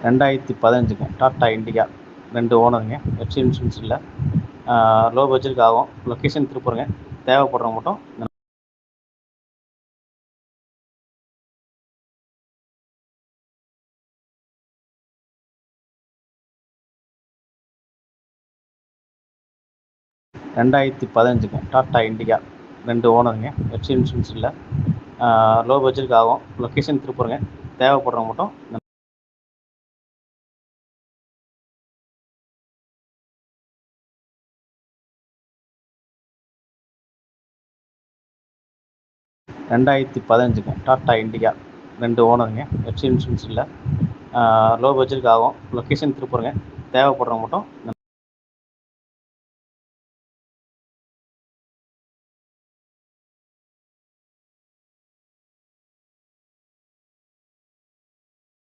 2015ங்க tata Indica 2 ஓனருங்க. FC insurance இல்லை, low பட்ஜெட்டுக்கு ஆகும். லொக்கேஷன் திருப்பூருங்க. தேவைப்படுறவங்க மட்டும் 2015ங்க டாட்டா இண்டிகா 2 ஓனருங்க. எஃப்சி இன்சூரன்ஸ் இல்லை, லோ பட்ஜெட்டுக்கு ஆகும். லொக்கேஷன் திருப்பூருங்க. தேவைப்படுறவங்க மட்டும் 2015ங்க டாட்டா இண்டிகா 2 ஓனருங்க. எஃப்சி இன்சூரன்ஸ் இல்லை, லோ பட்ஜெட்டுக்கு ஆகும். லொக்கேஷன் திருப்பூருங்க. தேவைப்படுறவங்க மட்டும்